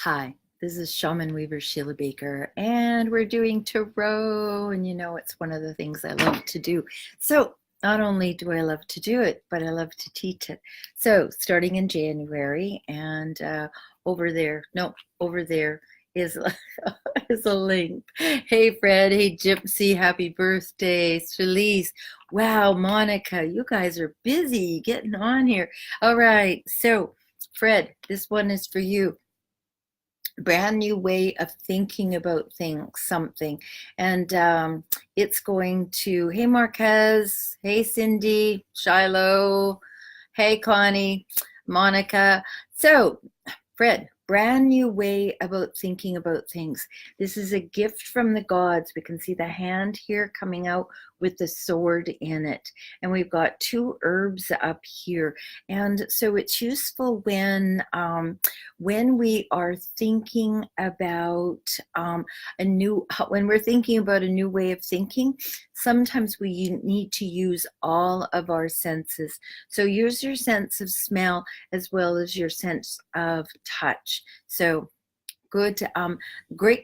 Hi, this is Shaman Weaver Sheila Baker, and we're doing tarot. And you know, it's one of the things I love to do. So, not only do I love to do it, but I love to teach it. So, starting in January, and over there, no, over there is is a link. Hey, Fred. Hey, Gypsy. Happy birthday, Celise. Wow, Monica, you guys are busy getting on here. All right, so Fred, this one is for you. Brand new way of thinking about things, something. And it's going to, hey Marquez, hey Cindy, Shiloh, hey Connie, Monica. So Fred, brand new way about thinking about things. This is a gift from the gods. We can see the hand here coming out with the sword in it. And we've got two herbs up here. And so it's useful when we are thinking about when we're thinking about a new way of thinking, sometimes we need to use all of our senses. So use your sense of smell as well as your sense of touch. So good. Great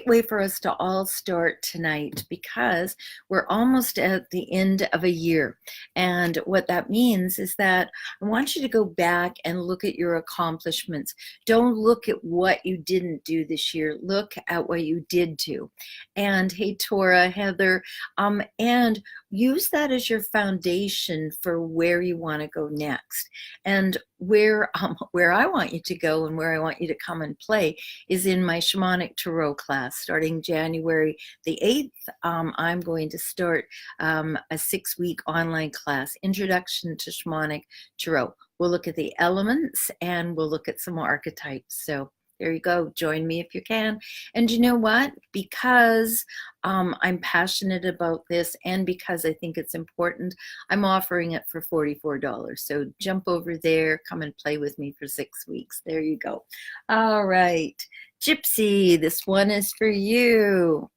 way for us to all start tonight, because we're almost at the end of a year. And what that means is that I want you to go back and look at your accomplishments. Don't look at what you didn't do this year. Look at what you did do. And hey, Tora, Heather, and use that as your foundation for where you want to go next. And where I want you to go and where I want you to come and play is in my shamanic tarot class starting January the 8th. I'm going to start a 6-week online class, Introduction to Shamanic Tarot. We'll look at the elements and we'll look at some archetypes. So there you go. Join me if you can. And you know what? Because I'm passionate about this and because I think it's important, I'm offering it for $44. So jump over there, come and play with me for 6 weeks. There you go. All right. Gypsy, this one is for you.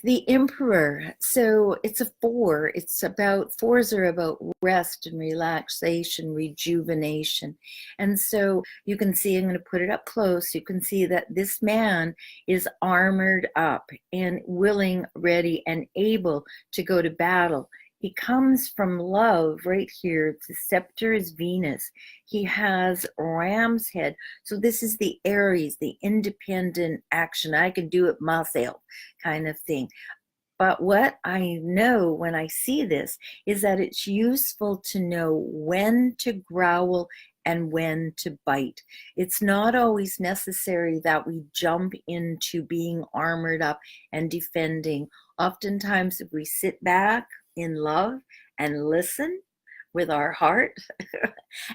The Emperor. So it's a 4. It's about, 4s are about rest and relaxation, rejuvenation. And so you can see, I'm going to put it up close. You can see that this man is armored up and willing, ready, and able to go to battle. He comes from love right here. The scepter is Venus. He has ram's head. So this is the Aries, the independent action. I can do it myself kind of thing. But what I know when I see this is that it's useful to know when to growl and when to bite. It's not always necessary that we jump into being armored up and defending. Oftentimes, if we sit back in love and listen with our heart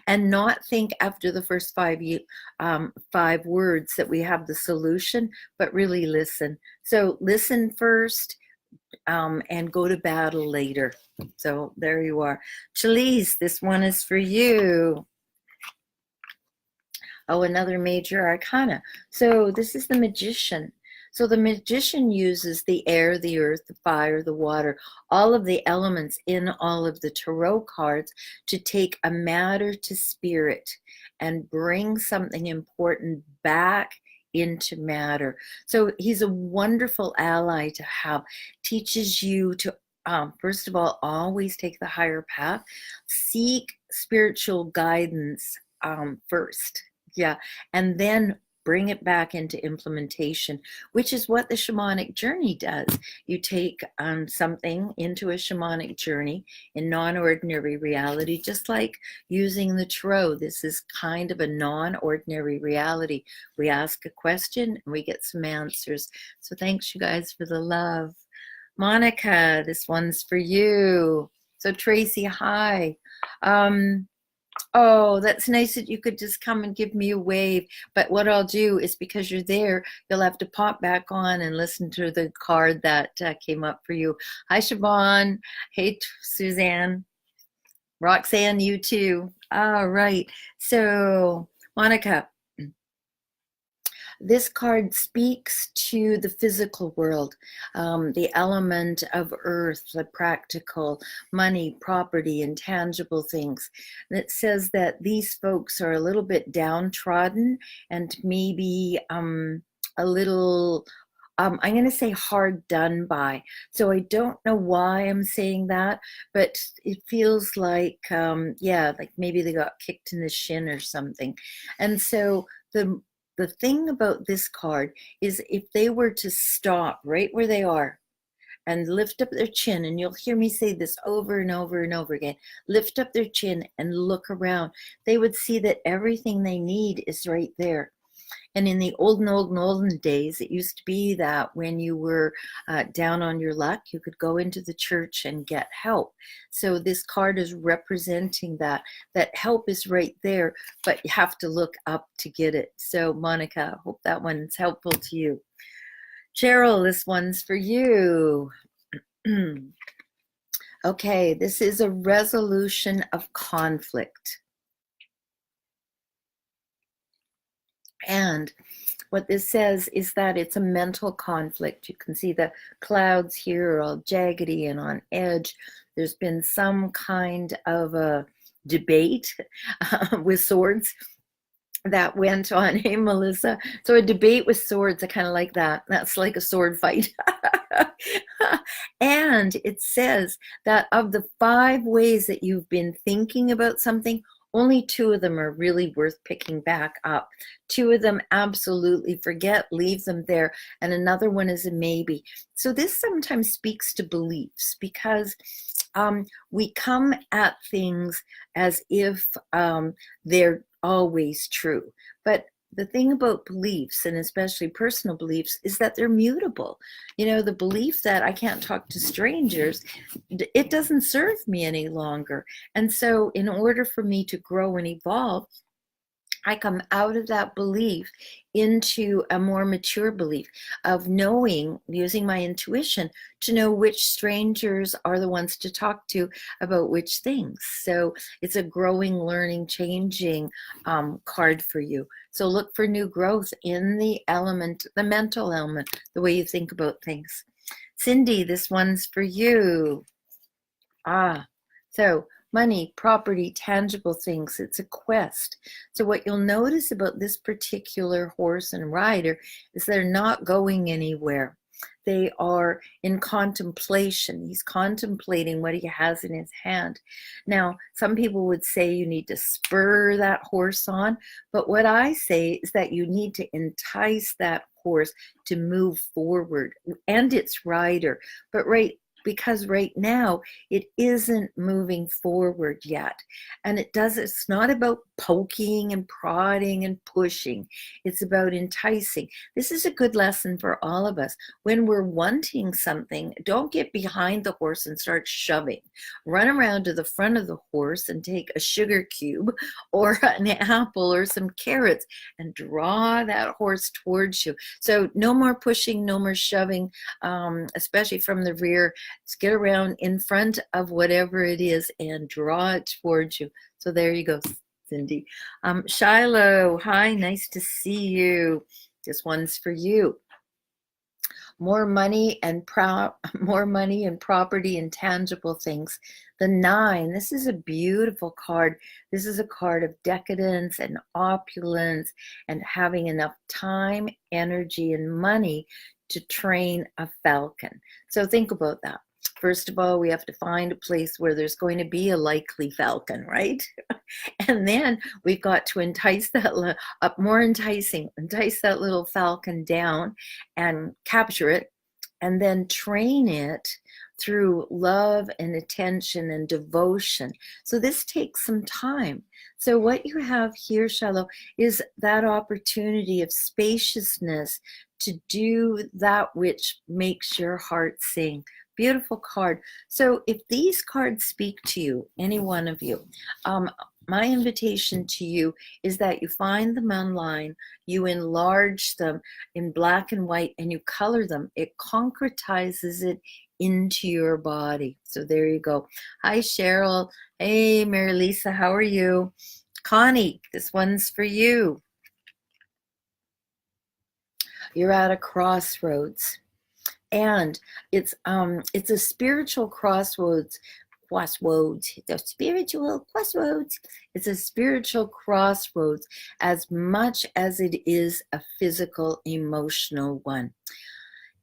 and not think after the first 5 words that we have the solution, but really listen. So listen first, and go to battle later. So there you are. Chalise, this one is for you. Oh, another major arcana. So this is the Magician. So the Magician uses the air, the earth, the fire, the water, all of the elements in all of the tarot cards to take a matter to spirit and bring something important back into matter. So he's a wonderful ally to have. Teaches you to, first of all, always take the higher path. Seek spiritual guidance first. Yeah. And then bring it back into implementation, which is what the shamanic journey does. You take something into a shamanic journey in non-ordinary reality, just like using the tarot. This is kind of a non-ordinary reality. We ask a question and we get some answers. So thanks, you guys, for the love. Monica, this one's for you. So Tracy, hi. Oh, that's nice that you could just come and give me a wave. But what I'll do is, because you're there, you'll have to pop back on and listen to the card that came up for you. Hi, Siobhan. Hey, Suzanne. Roxanne, you too. All right. So, Monica, This card speaks to the physical world, the element of earth, the practical, money, property, and tangible things. And it says that these folks are a little bit downtrodden and maybe a little, I'm going to say hard done by. So I don't know why I'm saying that, but it feels like, yeah, like maybe they got kicked in the shin or something. And so the thing about this card is if they were to stop right where they are and lift up their chin, and you'll hear me say this over and over and over again, lift up their chin and look around, they would see that everything they need is right there. And in the olden days, it used to be that when you were down on your luck, you could go into the church and get help. So this card is representing that help is right there, but you have to look up to get it. So Monica, hope that one's helpful to you. Cheryl, this one's for you. Okay, this is a resolution of conflict. And what this says is that it's a mental conflict. You can see the clouds here are all jaggedy and on edge. There's been some kind of a debate with swords that went on. Hey, Melissa. So a debate with swords, I kind of like that. That's like a sword fight. And it says that of the 5 ways that you've been thinking about something, only 2 of them are really worth picking back up. 2 of them absolutely forget, leave them there, and another one is a maybe. So this sometimes speaks to beliefs because we come at things as if they're always true. But the thing about beliefs, and especially personal beliefs, is that they're mutable. You know, the belief that I can't talk to strangers, it doesn't serve me any longer. And so in order for me to grow and evolve, I come out of that belief into a more mature belief of knowing, using my intuition to know which strangers are the ones to talk to about which things. So it's a growing, learning, changing card for you. So look for new growth in the element, the mental element, the way you think about things. Cindy, this one's for you. So money, property, tangible things. It's a quest. So what you'll notice about this particular horse and rider is they're not going anywhere. They are in contemplation. He's contemplating what he has in his hand. Now, some people would say you need to spur that horse on, but what I say is that you need to entice that horse to move forward and its rider. But because right now it isn't moving forward yet. And it's not about poking and prodding and pushing. It's about enticing. This is a good lesson for all of us. When we're wanting something, don't get behind the horse and start shoving. Run around to the front of the horse and take a sugar cube or an apple or some carrots and draw that horse towards you. So no more pushing, no more shoving, especially from the rear. Let's get around in front of whatever it is and draw it towards you. So there you go, Cindy. Shiloh, hi, nice to see you. This one's for you. More money and property and tangible things. The 9, this is a beautiful card. This is a card of decadence and opulence and having enough time, energy, and money to train a falcon. So think about that. First of all, we have to find a place where there's going to be a likely falcon, right? And then we've got to entice that up, more enticing, entice that little falcon down and capture it, and then train it through love and attention and devotion. So this takes some time. So what you have here, Shiloh, is that opportunity of spaciousness to do that which makes your heart sing. Beautiful card. So if these cards speak to you, any one of you, my invitation to you is that you find them online, you enlarge them in black and white, and you color them. It concretizes it into your body. So there you go. Hi, Cheryl. Hey, Mary Lisa, how are you? Connie, this one's for you. You're at a crossroads, and it's a spiritual crossroads. The spiritual crossroads. It's a spiritual crossroads as much as it is a physical, emotional one.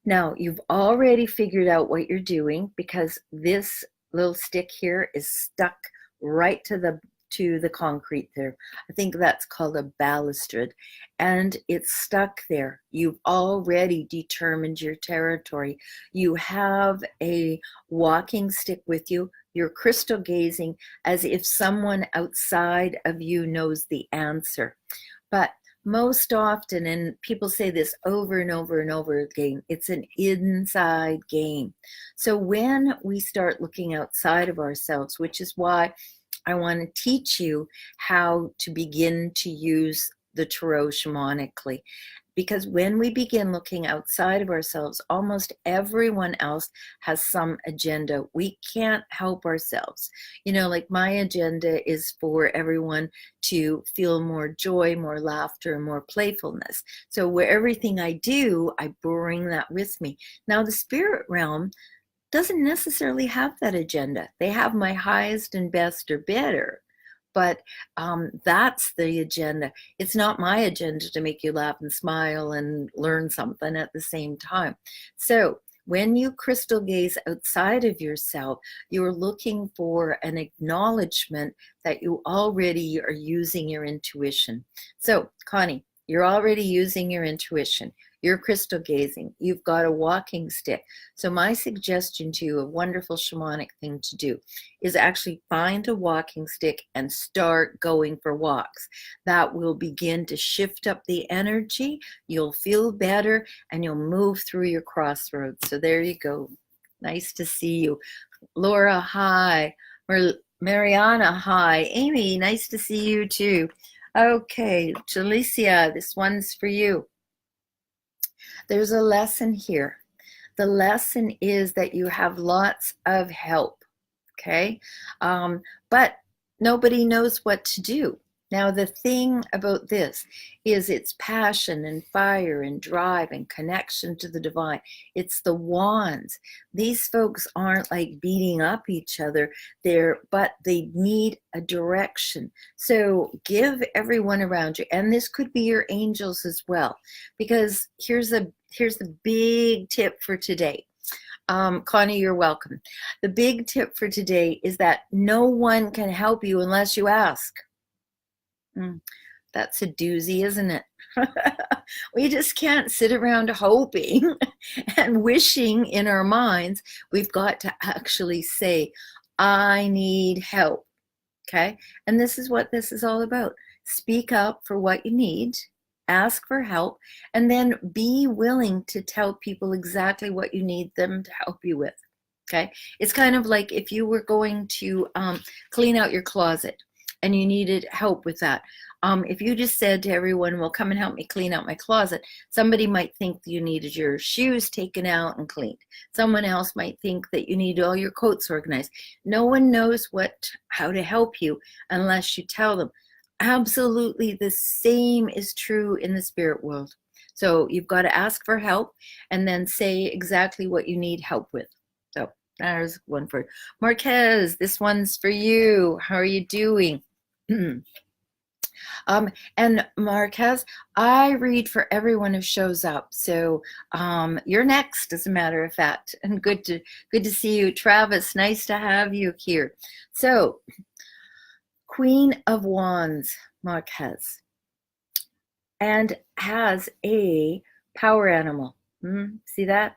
Now, you've already figured out what you're doing, because this little stick here is stuck right to the concrete there. I think that's called a balustrade, and it's stuck there. You've already determined your territory. You have a walking stick with you. You're crystal gazing as if someone outside of you knows the answer. But most often, and people say this over and over and over again, it's an inside game. So when we start looking outside of ourselves, which is why I want to teach you how to begin to use the tarot shamanically. Because when we begin looking outside of ourselves, almost everyone else has some agenda. We can't help ourselves. Like my agenda is for everyone to feel more joy, more laughter, and more playfulness. So where everything I do, I bring that with me. Now, the spirit realm doesn't necessarily have that agenda. They have my highest and best or better, but that's the agenda. It's not my agenda to make you laugh and smile and learn something at the same time. So when you crystal gaze outside of yourself, you're looking for an acknowledgement that you already are using your intuition. So, Connie, you're already using your intuition. You're crystal gazing. You've got a walking stick. So my suggestion to you, a wonderful shamanic thing to do, is actually find a walking stick and start going for walks. That will begin to shift up the energy. You'll feel better, and you'll move through your crossroads. So there you go. Nice to see you. Laura, hi. Mariana, hi. Amy, nice to see you too. Okay, Jalicia, this one's for you. There's a lesson here. The lesson is that you have lots of help, okay? But nobody knows what to do. Now, the thing about this is it's passion and fire and drive and connection to the divine. It's the wands. These folks aren't like beating up each other, but they need a direction. So give everyone around you, and this could be your angels as well, because here's the big tip for today. Connie, you're welcome. The big tip for today is that no one can help you unless you ask. That's a doozy, isn't it? We just can't sit around hoping and wishing in our minds. We've got to actually say, I need help. Okay? And this is what this is all about. Speak up for what you need, ask for help, and then be willing to tell people exactly what you need them to help you with. Okay? It's kind of like if you were going to clean out your closet and you needed help with that. If you just said to everyone, well, come and help me clean out my closet, somebody might think you needed your shoes taken out and cleaned. Someone else might think that you need all your coats organized. No one knows how to help you unless you tell them. Absolutely the same is true in the spirit world. So you've got to ask for help and then say exactly what you need help with. So there's one for Marquez. This one's for you. How are you doing? And Marquez, I read for everyone who shows up. So you're next, as a matter of fact. And good to see you. Travis, nice to have you here. So, Queen of Wands, Marquez, and has a power animal. See that?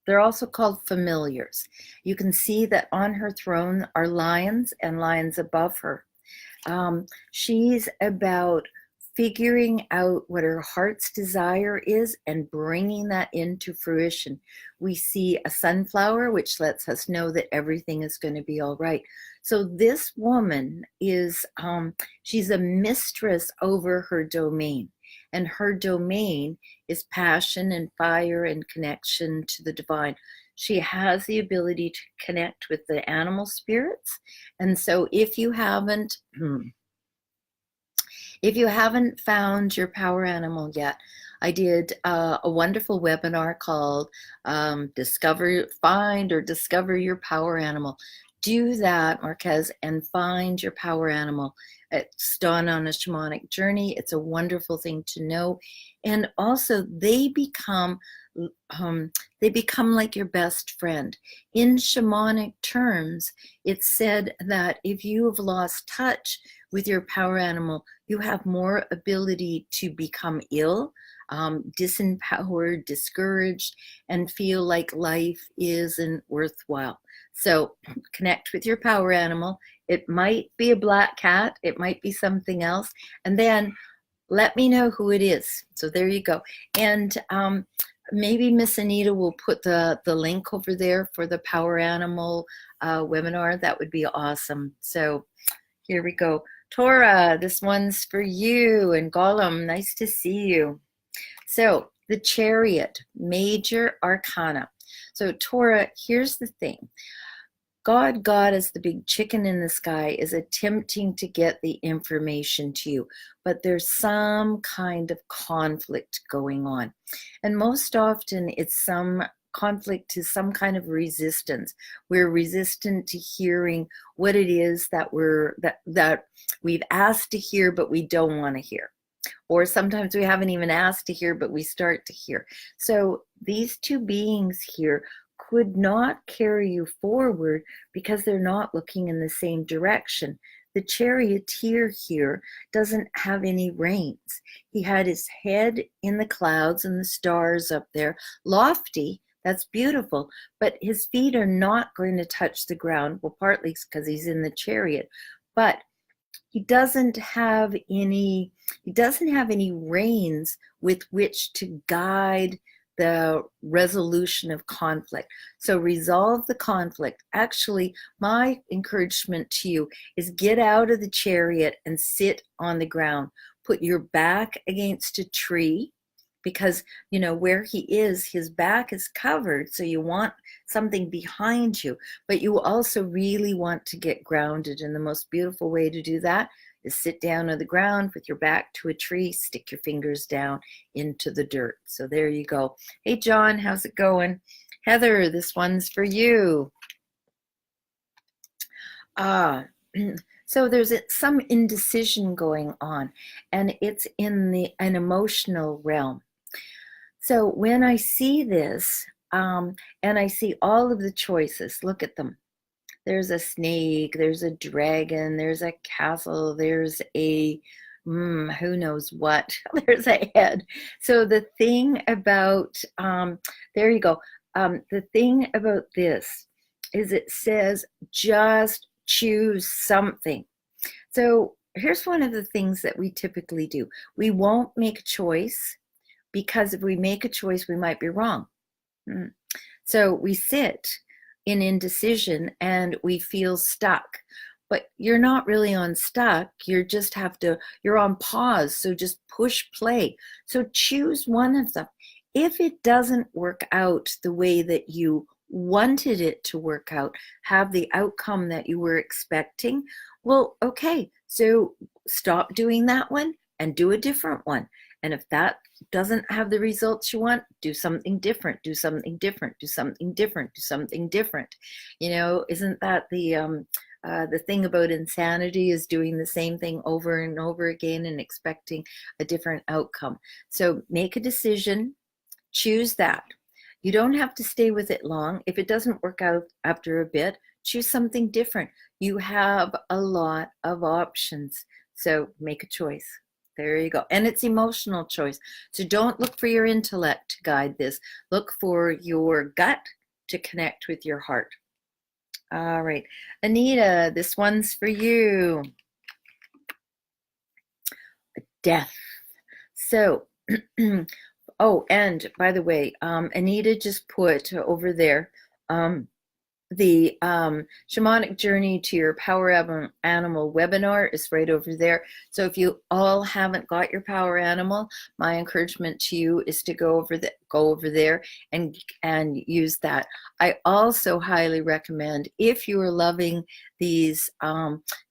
They're also called familiars. You can see that on her throne are lions and lions above her. She's about figuring out what her heart's desire is and bringing that into fruition. We see a sunflower, which lets us know that everything is going to be all right. So this woman is, she's a mistress over her domain. And her domain is passion and fire and connection to the divine. She has the ability to connect with the animal spirits. And so if you haven't If you haven't found your power animal yet, I did a wonderful webinar called Find or Discover Your Power Animal. Do that, Marquez, and find your power animal. It's Dawn on a Shamanic Journey. It's a wonderful thing to know. And also, they become like your best friend. In shamanic terms, it's said that if you have lost touch with your power animal, you have more ability to become ill, disempowered, discouraged, and feel like life isn't worthwhile. So connect with your power animal. It might be a black cat, it might be something else, and then let me know who it is. So there you go. And maybe Miss Anita will put the link over there for the Power Animal webinar. That would be awesome. So here we go. Tora, this one's for you. And Gollum, nice to see you. So the Chariot, Major Arcana. So Tora, here's the thing. God as the big chicken in the sky is attempting to get the information to you, but there's some kind of conflict going on. And most often it's some conflict to some kind of resistance. We're resistant to hearing what it is that we've asked to hear, but we don't want to hear. Or sometimes we haven't even asked to hear, but we start to hear. So these two beings here could not carry you forward because they're not looking in the same direction. The charioteer here doesn't have any reins. He had his head in the clouds and the stars up there, lofty, that's beautiful, but his feet are not going to touch the ground. Well, partly because he's in the chariot, but he doesn't have any reins with which to guide the resolution of conflict. So resolve the conflict. Actually, my encouragement to you is get out of the chariot and sit on the ground. Put your back against a tree, because where he is, his back is covered, so you want something behind you, but you also really want to get grounded, and the most beautiful way to do that is sit down on the ground with your back to a tree, stick your fingers down into the dirt. So there you go. Hey John, how's it going? Heather, this one's for you. So there's some indecision going on, and it's in an emotional realm. So when I see this, and I see all of the choices, look at them. There's a snake, there's a dragon, there's a castle, there's a who knows what, there's a head. So the thing about, there you go. The thing about this is it says just choose something. So here's one of the things that we typically do. We won't make a choice, because if we make a choice, we might be wrong. So we sit in indecision and we feel stuck, but you're not really on stuck. You're on pause. So just push play. So choose one of them. If it doesn't work out the way that you wanted it to work out, have the outcome that you were expecting, well, okay, so stop doing that one and do a different one. And if that doesn't have the results you want, do something different, do something different, do something different, do something different. Isn't that the thing about insanity, is doing the same thing over and over again and expecting a different outcome. So make a decision, choose that. You don't have to stay with it long. If it doesn't work out after a bit, choose something different. You have a lot of options. So make a choice. There you go. And it's emotional choice. So don't look for your intellect to guide this. Look for your gut to connect with your heart. All right. Anita, this one's for you. Death. So, oh, and by the way, Anita just put over there, the Shamanic Journey to Your Power Animal webinar is right over there. So if you all haven't got your power animal, my encouragement to you is to go over there and use that. I also highly recommend, if you are loving these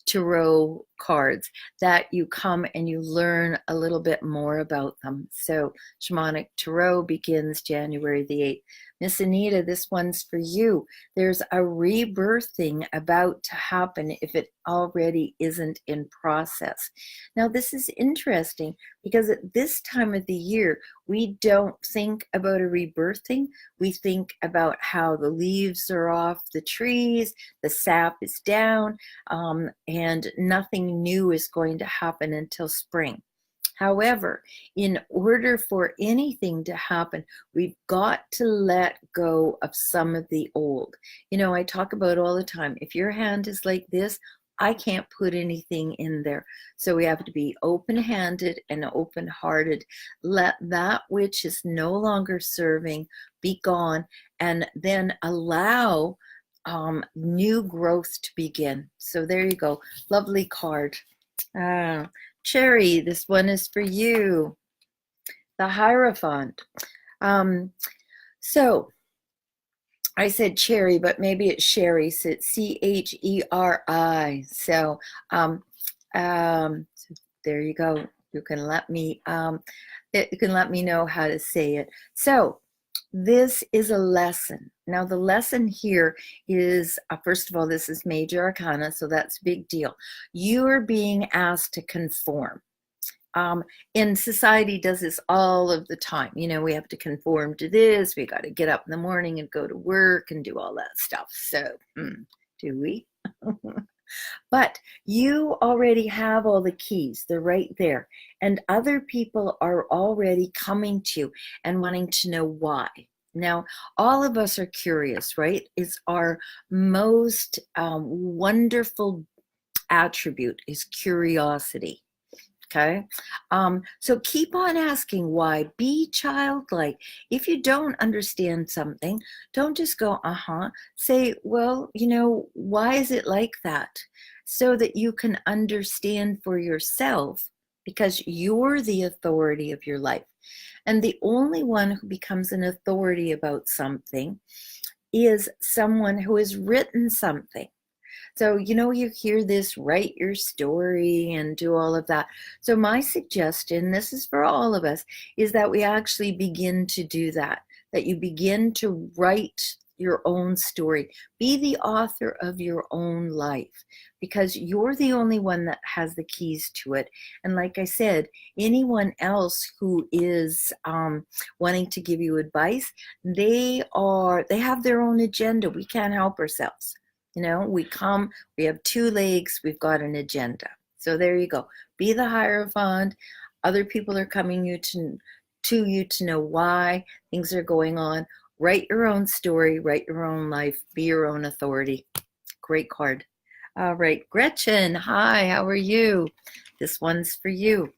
tarot cards that you come and you learn a little bit more about them. So Shamanic Tarot begins January the 8th. Miss Anita, this one's for you. There's a rebirthing about to happen if it already isn't in process. Now, this is interesting because at this time of the year, we don't think about a rebirthing. We think about how the leaves are off the trees, the sap is down, and nothing new is going to happen until spring. However, in order for anything to happen, we've got to let go of some of the old. You know, I talk about all the time, if your hand is like this, I can't put anything in there. So we have to be open-handed and open-hearted. Let that which is no longer serving be gone, and then allow new growth to begin. So there you go. Lovely card. Cherry, this one is for you. The Hierophant. So I said cherry, but maybe it's Sherry. So it's Cheri. So there you go. You can let me know how to say it. So this is a lesson. Now the lesson here is, first of all, this is Major Arcana, so that's a big deal. You are being asked to conform. In society does this all of the time. You know, we have to conform to this. We got to get up in the morning and go to work and do all that stuff. So, do we? But you already have all the keys. They're right there. And other people are already coming to you and wanting to know why. Now, all of us are curious, right? It's our most wonderful attribute is curiosity. Okay, so keep on asking why. Be childlike. If you don't understand something, don't just go, say, well, you know, why is it like that? So that you can understand for yourself, because you're the authority of your life. And the only one who becomes an authority about something is someone who has written something. So, you know, you hear this, write your story and do all of that. So my suggestion, this is for all of us, is that we actually begin to do that, that you begin to write your own story. Be the author of your own life, because you're the only one that has the keys to it. And like I said, anyone else who is wanting to give you advice, they have their own agenda. We can't help ourselves. You know, we have two legs, we've got an agenda. So there you go. Be the Hierophant. Other people are coming to you to know why things are going on. Write your own story, write your own life, be your own authority. Great card. All right, Gretchen, hi, how are you? This one's for you.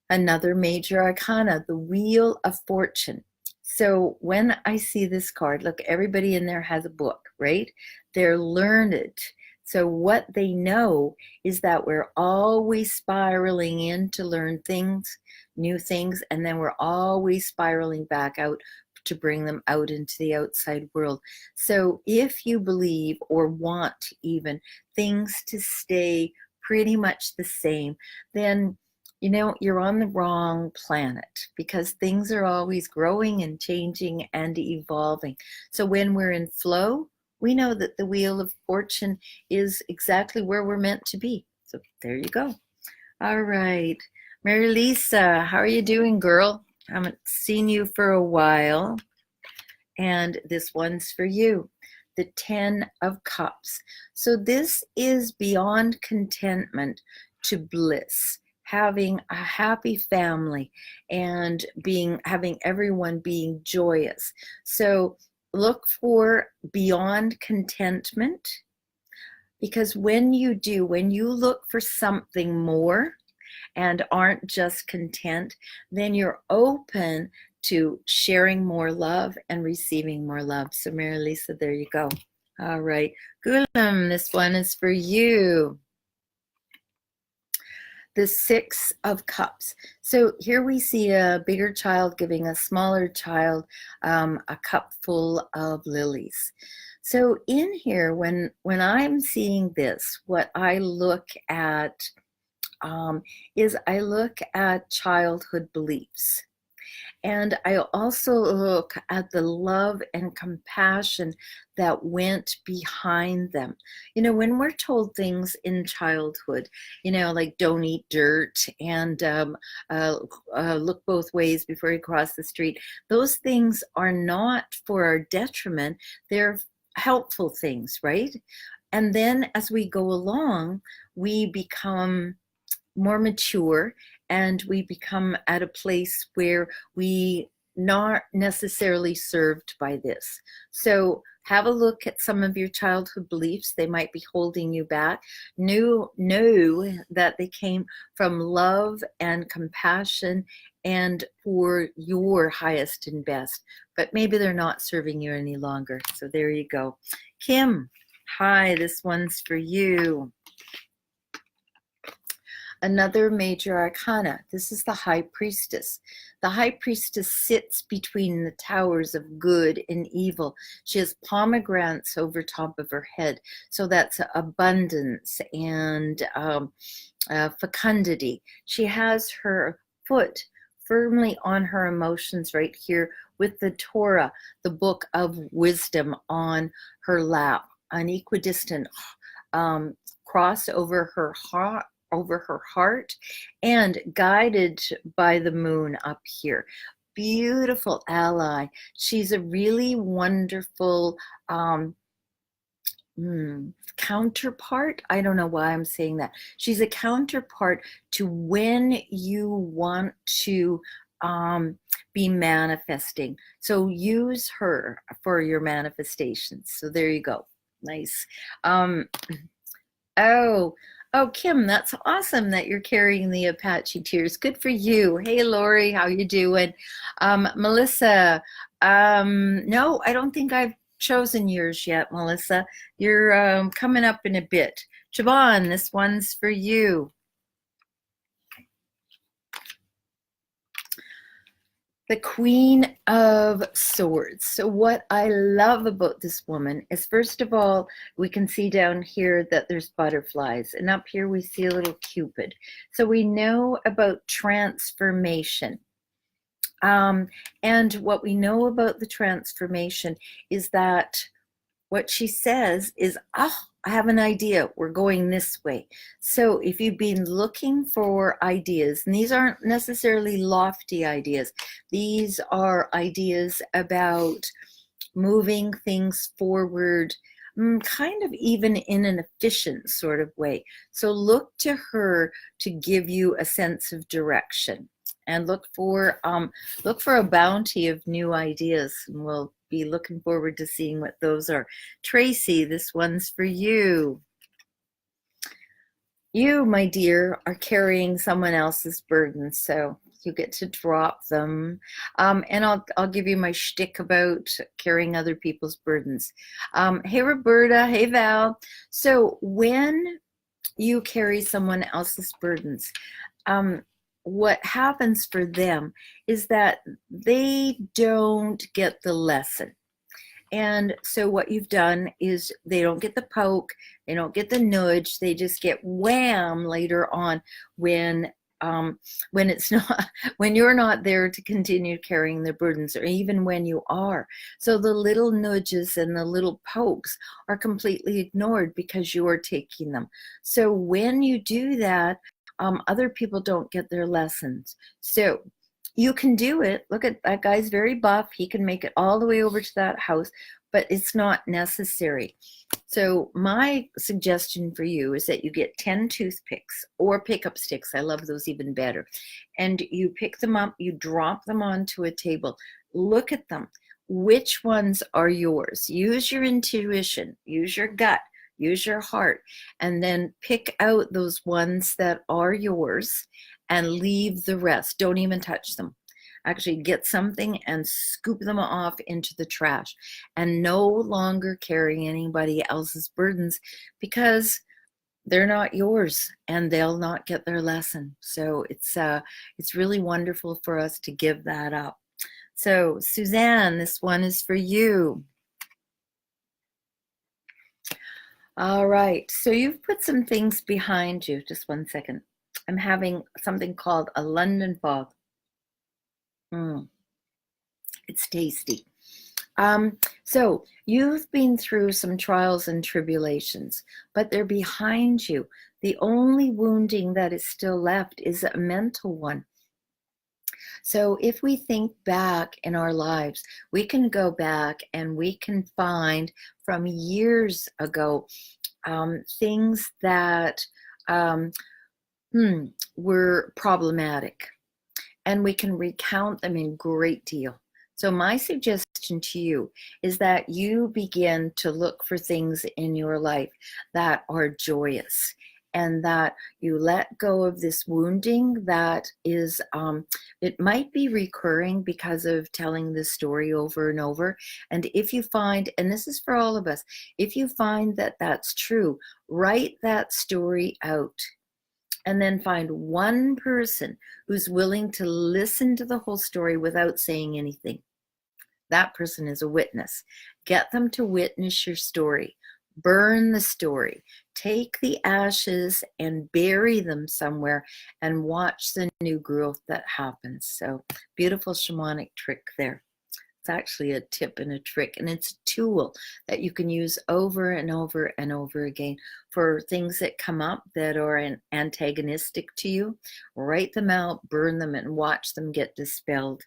Another Major Arcana, the Wheel of Fortune. So when I see this card, look, everybody in there has a book, right? They're learned. So what they know is that we're always spiraling in to learn things, new things, and then we're always spiraling back out to bring them out into the outside world. So if you believe or want even things to stay pretty much the same, then you know, you're on the wrong planet, because things are always growing and changing and evolving. So when we're in flow, we know that the Wheel of Fortune is exactly where we're meant to be. So there you go. All right. Mary Lisa, how are you doing, girl? I haven't seen you for a while. And this one's for you. The 10 of Cups. So this is beyond contentment to bliss. Having a happy family and having everyone being joyous. So look for beyond contentment, because when you look for something more and aren't just content, then you're open to sharing more love and receiving more love. So Mary Lisa, there you go. All right, Gulam, this one is for you. The 6 of Cups. So here we see a bigger child giving a smaller child a cup full of lilies. So in here, when I'm seeing this, what I look at is I look at childhood beliefs. And I also look at the love and compassion that went behind them. You know, when we're told things in childhood, you know, like don't eat dirt and uh, look both ways before you cross the street, those things are not for our detriment. They're helpful things, right? And then as we go along, we become more mature and we become at a place where we not necessarily served by this. So have a look at some of your childhood beliefs. They might be holding you back. Know that they came from love and compassion and for your highest and best, but maybe they're not serving you any longer. So there you go. Kim, hi, this one's for you. Another major arcana. This is the High Priestess. The High Priestess sits between the towers of good and evil. She has pomegranates over top of her head. So that's abundance and fecundity. She has her foot firmly on her emotions right here with the Torah, the book of wisdom, on her lap, an equidistant cross over her heart and guided by the moon up here. Beautiful ally. She's a really wonderful counterpart. I don't know why I'm saying that. She's a counterpart to when you want to be manifesting. So use her for your manifestations. So there you go. Nice. Oh, Kim, that's awesome that you're carrying the Apache tears. Good for you. Hey, Lori, how you doing? Melissa, no, I don't think I've chosen yours yet, Melissa. You're coming up in a bit. Siobhan, this one's for you. The Queen of Swords. So what I love about this woman is, first of all, we can see down here that there's butterflies, and up here we see a little Cupid. So we know about transformation. And what we know about the transformation is that what she says is, oh, I have an idea. We're going this way. So if you've been looking for ideas, and these aren't necessarily lofty ideas, these are ideas about moving things forward, kind of even in an efficient sort of way. So look to her to give you a sense of direction, and look for a bounty of new ideas, and we'll be looking forward to seeing what those are. Tracy, this one's for you. You, my dear, are carrying someone else's burdens, so you get to drop them. And I'll give you my shtick about carrying other people's burdens. Hey, Roberta. Hey, Val. So when you carry someone else's burdens, what happens for them is that they don't get the lesson. And so what you've done is they don't get the poke, they don't get the nudge, they just get wham later on when it's not, when you're not there to continue carrying their burdens, or even when you are. So the little nudges and the little pokes are completely ignored because you're taking them. So when you do that, other people don't get their lessons. So you can do it. Look at that guy's very buff. He can make it all the way over to that house, but it's not necessary. So my suggestion for you is that you get 10 toothpicks or pickup sticks. I love those even better. And you pick them up, you drop them onto a table. Look at them. Which ones are yours? Use your intuition, use your gut, use your heart, and then pick out those ones that are yours and leave the rest. Don't even touch them. Actually get something and scoop them off into the trash, and no longer carrying anybody else's burdens, because they're not yours and they'll not get their lesson. So it's really wonderful for us to give that up. So Suzanne, this one is for you. All right, so you've put some things behind you. Just one second. I'm having something called a London fog. It's tasty. So you've been through some trials and tribulations, but they're behind you. The only wounding that is still left is a mental one. So if we think back in our lives, we can go back and we can find from years ago things that were problematic, and we can recount them in great deal. So my suggestion to you is that you begin to look for things in your life that are joyous, and that you let go of this wounding that is, it might be recurring because of telling this story over and over. And if you find, and this is for all of us, if you find that that's true, write that story out, and then find one person who's willing to listen to the whole story without saying anything. That person is a witness. Get them to witness your story. Burn the story. Take the ashes and bury them somewhere and watch the new growth that happens. So, beautiful shamanic trick there. It's actually a tip and a trick, and it's a tool that you can use over and over and over again for things that come up that are antagonistic to you. Write them out, burn them, and watch them get dispelled.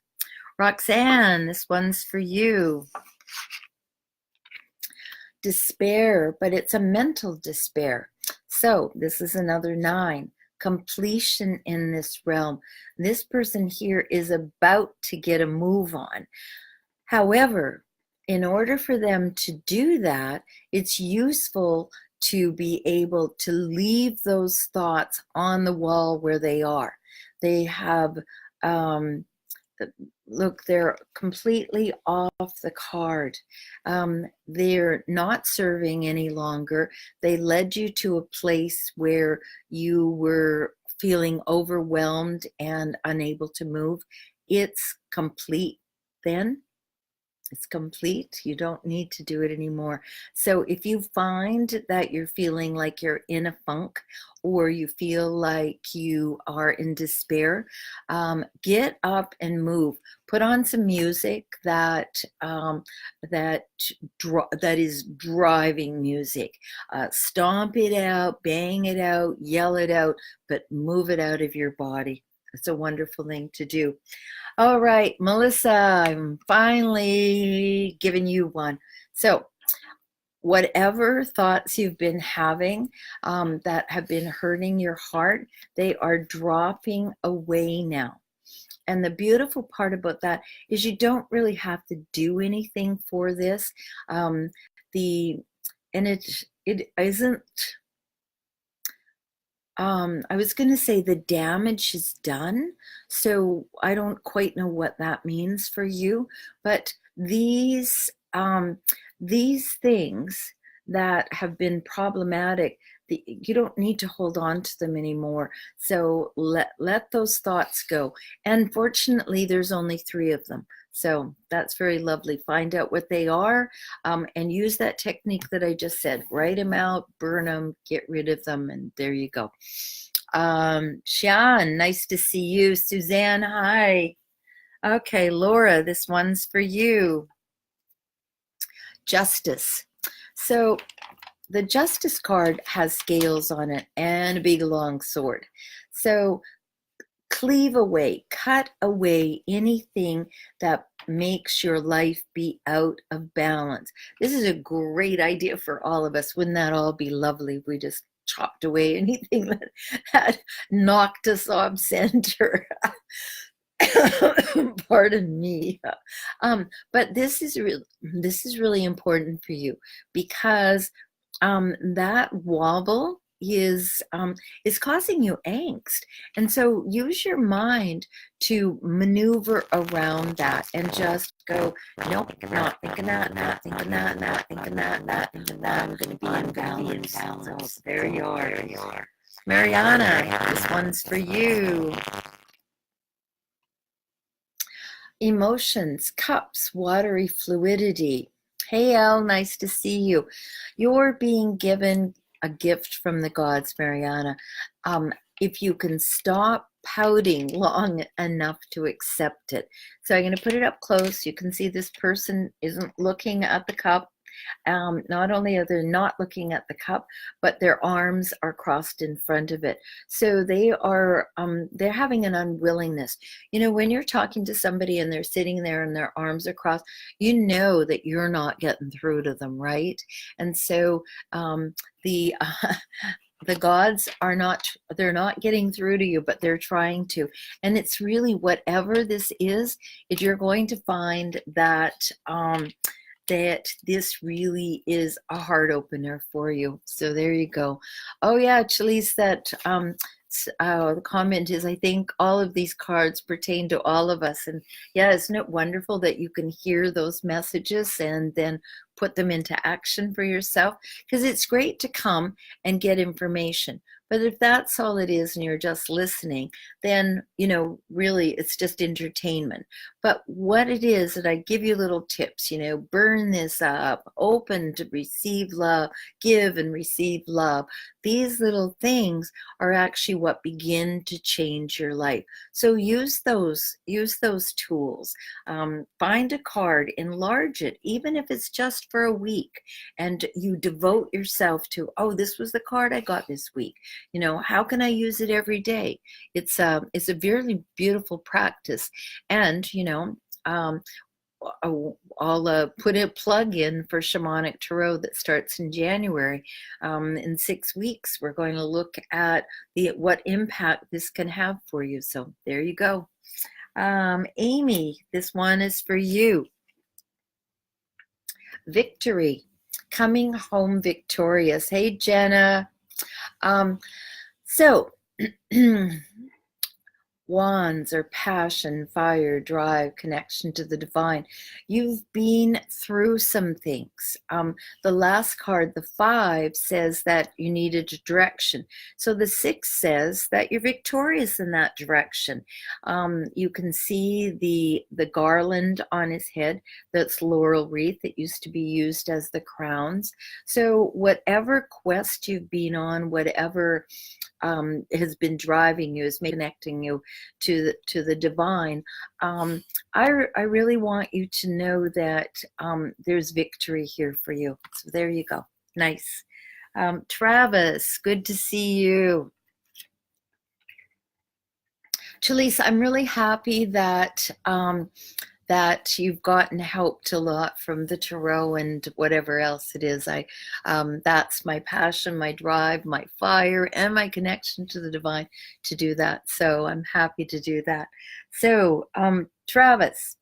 Roxanne, this one's for you. Despair, but it's a mental despair. So this is another 9. Completion in this realm. This person here is about to get a move on. However, in order for them to do that, it's useful to be able to leave those thoughts on the wall where they are. They have, look, they're completely off the card. They're not serving any longer. They led you to a place where you were feeling overwhelmed and unable to move. It's complete then. It's complete. You don't need to do it anymore. So if you find that you're feeling like you're in a funk, or you feel like you are in despair, get up and move. Put on some music that is driving music. Stomp it out, bang it out, yell it out, but move it out of your body. It's a wonderful thing to do. All right, Melissa, I'm finally giving you one. So whatever thoughts you've been having that have been hurting your heart, they are dropping away now. And the beautiful part about that is you don't really have to do anything for this. It isn't, I was going to say the damage is done, so I don't quite know what that means for you, but these things that have been problematic, you don't need to hold on to them anymore. So let those thoughts go. And fortunately, there's only 3 of them. So that's very lovely. Find out what they are, and use that technique that I just said. Write them out, burn them, get rid of them, and there you go. Sean, nice to see you. Suzanne, hi. Okay, Laura, this one's for you. Justice. So the Justice card has scales on it and a big long sword. So cleave away, cut away anything that makes your life be out of balance. This is a great idea for all of us. Wouldn't that all be lovely if we just chopped away anything that had knocked us off center? Pardon me. But this is really important for you, because that wobble is causing you angst, and so use your mind to maneuver around that and just go, nope, not thinking that, not thinking that, not thinking that, not thinking that. I'm going to be in balance. So there you are. Mariana, this one's for you. Emotions, cups, watery fluidity, Hey, Elle, nice to see you. You're being given a gift from the gods, Mariana. Um, if you can stop pouting long enough to accept it. So I'm going to put it up close. You can see this person isn't looking at the cup. Not only are they not looking at the cup, but their arms are crossed in front of it. So they're having an unwillingness. You know, when you're talking to somebody and they're sitting there and their arms are crossed, you know that you're not getting through to them, right? And so the the gods are not, they're not getting through to you, but they're trying to. And it's really whatever this is, if you're going to find that that this really is a heart opener for you. So there you go. Oh yeah, Chalice, that the comment is, I think all of these cards pertain to all of us. And yeah, isn't it wonderful that you can hear those messages and then put them into action for yourself? Because it's great to come and get information. But if that's all it is and you're just listening, then, you know, really it's just entertainment. But what it is that I give you little tips, you know, burn this up, open to receive love, give and receive love. These little things are actually what begin to change your life. So use those tools. Find a card, enlarge it, even if it's just for a week, and you devote yourself to, oh, this was the card I got this week. You know, how can I use it every day? It's a very beautiful practice. And you know, I'll put a plug in for Shamanic Tarot that starts in January. In 6 weeks, we're going to look at what impact this can have for you. So there you go. Amy, this one is for you. Victory, coming home victorious. Hey, Jenna. So wands are passion, fire, drive, connection to the divine. You've been through some things. The last card, the 5, says that you needed a direction. So the 6 says that you're victorious in that direction. You can see the garland on his head. That's laurel wreath that used to be used as the crowns. So whatever quest you've been on, whatever has been driving you, is connecting you to the divine. I really want you to know that there's victory here for you. So there you go. Nice. Travis, good to see you. Chalisa, I'm really happy that that you've gotten helped a lot from the tarot and whatever else it is. That's my passion, my drive, my fire, and my connection to the divine to do that. So I'm happy to do that. So Travis,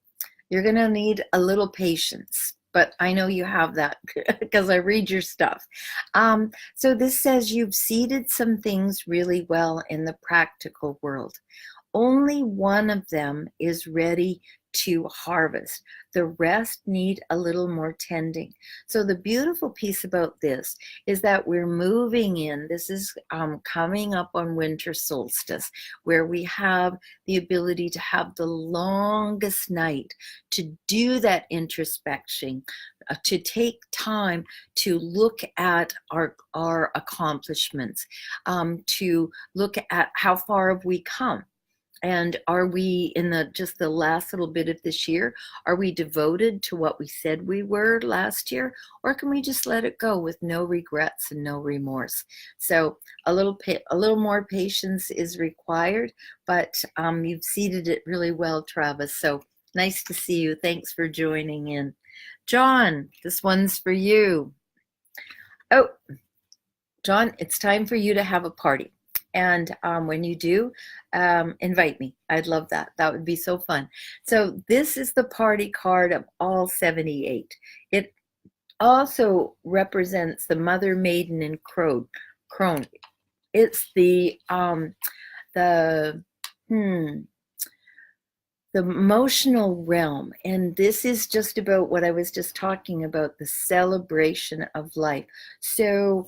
you're gonna need a little patience, but I know you have that because I read your stuff. So this says you've seeded some things really well in the practical world. Only one of them is ready to harvest. The rest need a little more tending. So the beautiful piece about this is that we're moving in. This is coming up on winter solstice, where we have the ability to have the longest night, to do that introspection, to take time to look at our accomplishments, to look at how far have we come. And are we in just the last little bit of this year? Are we devoted to what we said we were last year, or can we just let it go with no regrets and no remorse? So a little more patience is required, but you've seeded it really well, Travis. So nice to see you. Thanks for joining in. John, this one's for you. Oh, John, it's time for you to have a party. And when you do, invite me. I'd love that. That would be so fun. So this is the party card of all 78. It also represents the Mother, Maiden, and Crone. It's the emotional realm. And this is just about what I was just talking about, the celebration of life. So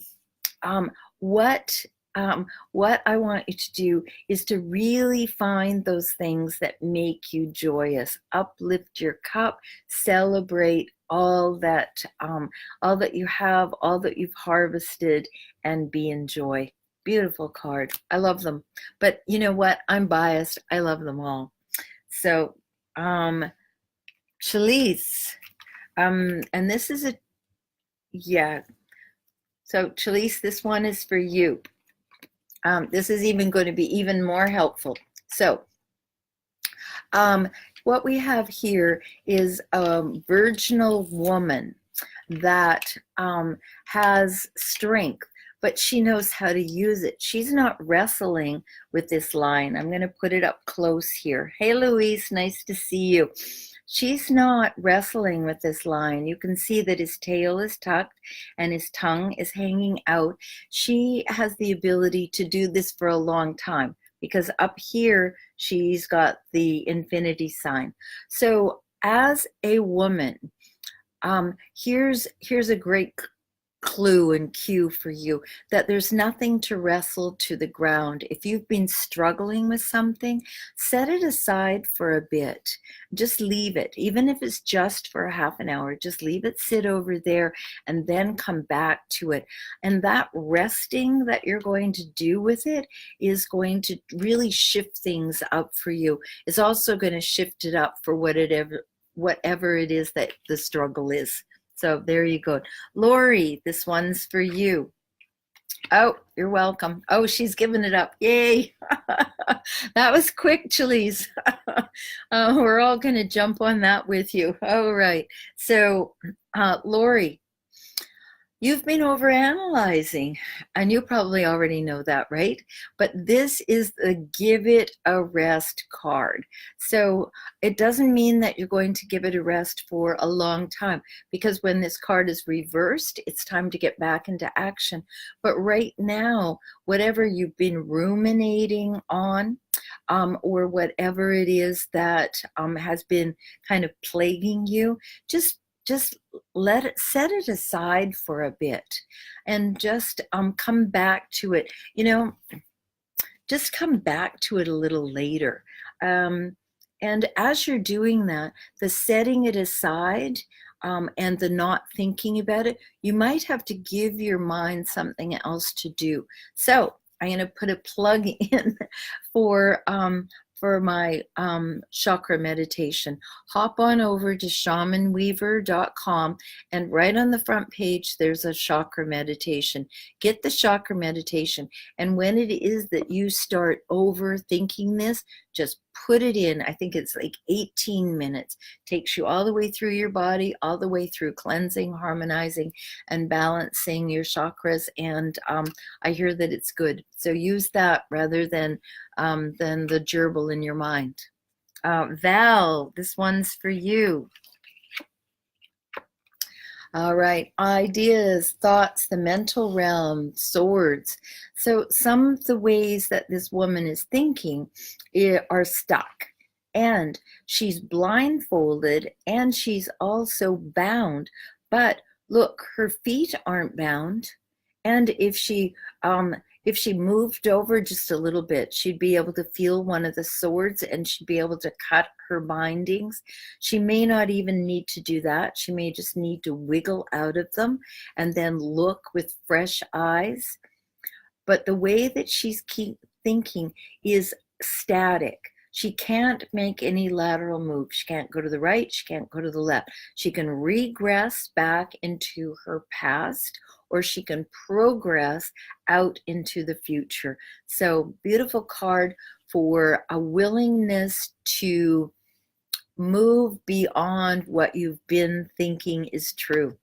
what I want you to do is to really find those things that make you joyous, uplift your cup, celebrate all that you have, all that you've harvested, and be in joy. Beautiful card. I love them. But you know what? I'm biased. I love them all. So, Chalise, and this is yeah. So Chalise, this one is for you. This is even going to be even more helpful. So, what we have here is a virginal woman that has strength, but she knows how to use it. She's not wrestling with this line. I'm going to put it up close here. Hey, Louise, nice to see you. She's not wrestling with this line. You can see that his tail is tucked and his tongue is hanging out. She has the ability to do this for a long time because up here, she's got the infinity sign. So as a woman, here's a great clue and cue for you that there's nothing to wrestle to the ground. If you've been struggling with something, set it aside for a bit. Just leave it, even if it's just for a half an hour. Just leave it sit over there and then come back to it. And that resting that you're going to do with it is going to really shift things up for you. It's also going to shift it up for whatever it is that the struggle is. So there you go. Lori, this one's for you. Oh, you're welcome. Oh, she's giving it up. Yay. That was quick, Chalise. We're all going to jump on that with you. All right. So, Lori, you've been overanalyzing, and you probably already know that, right? But this is the give it a rest card. So it doesn't mean that you're going to give it a rest for a long time, because when this card is reversed, it's time to get back into action. But right now, whatever you've been ruminating on, or whatever it is that has been kind of plaguing you, just set it aside for a bit and just come back to it. Just come back to it a little later. And as you're doing that, the setting it aside and the not thinking about it, you might have to give your mind something else to do. So I'm going to put a plug in for my chakra meditation. Hop on over to shamanweaver.com, and right on the front page there's a chakra meditation. Get the chakra meditation, and when it is that you start overthinking this, just put it in. I think it's like 18 minutes. Takes you all the way through your body, all the way through cleansing, harmonizing, and balancing your chakras. And I hear that it's good. So use that rather than the gerbil in your mind. Val, this one's for you. All right, ideas, thoughts, the mental realm, swords. So some of the ways that this woman is thinking are stuck, and she's blindfolded, and she's also bound. But look, her feet aren't bound, and if she moved over just a little bit, she'd be able to feel one of the swords, and she'd be able to cut her bindings. She may not even need to do that. She may just need to wiggle out of them and then look with fresh eyes. But the way that she's thinking is static. She can't make any lateral moves. She can't go to the right. She can't go to the left. She can regress back into her past, or she can progress out into the future. So beautiful card for a willingness to move beyond what you've been thinking is true.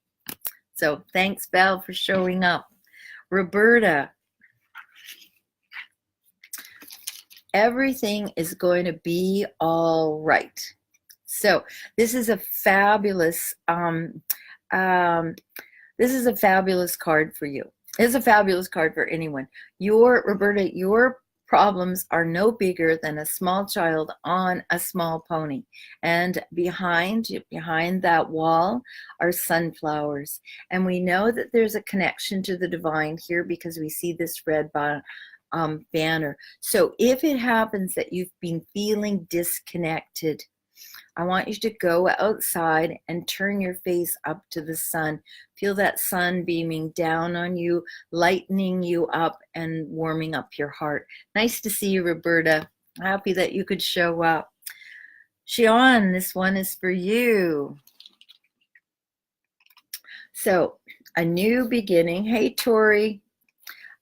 So thanks, Val, for showing up. Roberta, everything is going to be all right. So this is a fabulous card for you. It's a fabulous card for anyone. Roberta, your problems are no bigger than a small child on a small pony. And behind that wall are sunflowers. And we know that there's a connection to the divine here because we see this red banner. So if it happens that you've been feeling disconnected, I want you to go outside and turn your face up to the sun. Feel that sun beaming down on you, lightening you up and warming up your heart. Nice to see you, Roberta. Happy that you could show up. Shion, this one is for you. So, a new beginning. Hey, Tori.